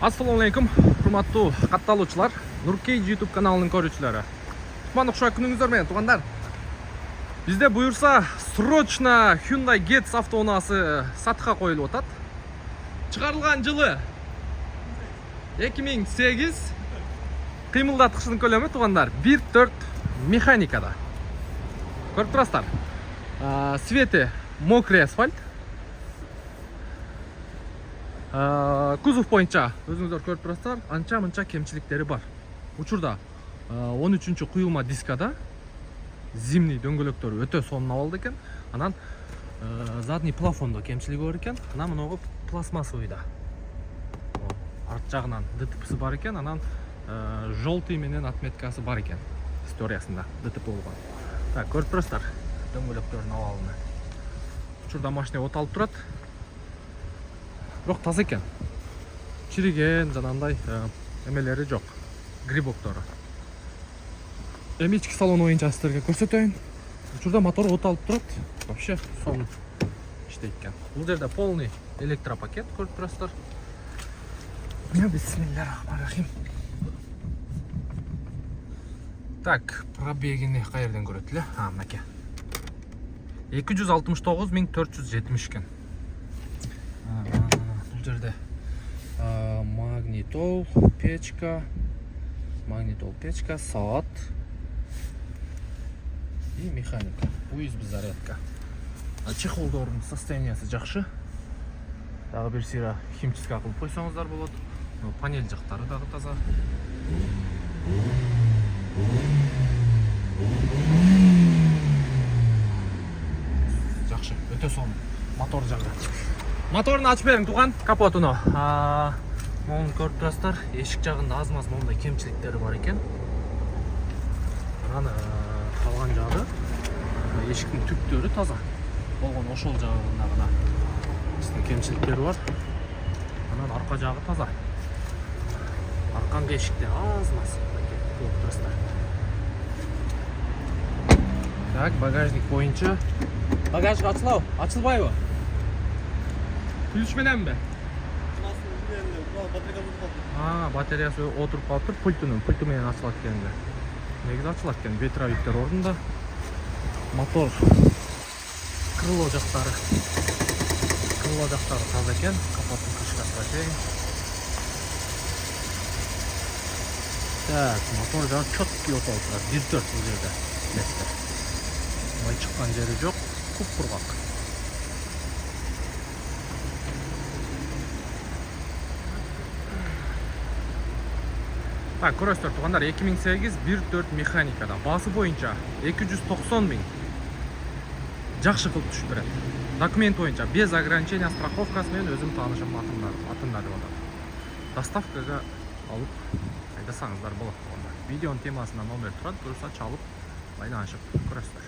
Assalamu alaikum, hurmatlı kattalıçılar. Nurkey YouTube kanalının görüşçüleri. Tutmanlık şu gününüzler men, tuğanlar. Bizde buyursa srochna Hyundai Getz avtounası satışa koyulup otat. Çıkarılgan жылы 2008. Kıymıldatқышының көлемі туғандар 1.4 механикада. Көріп тұрасыздар. Светі мокрый асфальт. Kuzov boyunca özünüzler көріп тұрасыздар, анча-мынча кемчиликтери бар. Учурда 13-чү куюлма дискада зимний дөңгөлөктөрү өтө сонун абалда экен. Анан задний плафондо кемчилиги бар экен. Анан мынагы пластмассовыйда. Арт жагынан ДТПсы бар экен. Анан желтый менен отметкасы бар экен. Историясында ДТП болгон. Так, көрүп турасыздар дөңгөлөктөрдүн абалын. Учурда машина от алып турат. Бирок таза экен. Чириген жанагындай эмелери жок. Грибоктору. Эми ички салон боюнча сиздерге көрсөтөйүн. Учурда мотор от алып турат. Вообще сонун иштейт экен. Бул жерде полный электропакет көрүп турасыздар. Бисмиллахиррахманиррахим. Так, пробегini кайерден көрөт эле? Мынакей. 269.470 экен. Бул жерде магнитол, печка, саат и механика. USB зарядка. Чехолдордун состояниясы жакшы. Дагы бир сыйра химчистка кылып койсоңуздар болот. Панель жактары дагы таза. Жакшы, өтө сонун. Мотор жагы. Моторун ачып бериң, туган, капотуну. Мону көрүп турасыздар, эшик жагында аз-маз мондай кемчиликтери бар экен. Анан калган жагы эшиктин түптөрү таза. Болгон ошол жагында гана кемчиликтери бар. Анан арка жагы таза. Арканга эшикте аз-маз көрүп турасыздар. Так, багажник боюнча. Багажник ачылабы? Ачылбайбы? Ключ мененби? Батареясы отуруп калыптыр, пульту менен ачылат экенде. Негизи ачылат экен, ветровиктер ордунда. Мотор крыло жактары таза экен, капоттун крышкасы да тең. Так, мотор жагы чөткү отолуп турат, 1.4 бул жерде. Май чыккан жери жок, куп-кургак. Так, көрөсүздөр тугандар, 2008 1.4 механикада. Басы боюнча 290 000. Жакшы кылып түшүп берет. Документ боюнча без ограничения страховкасы менен өзүм таанышым атында деп атат. Доставкага алып айдасаңыздар болот тугандар. Видеонун темасында номер турат, көрсө чалып байланышып көрөсүздөр.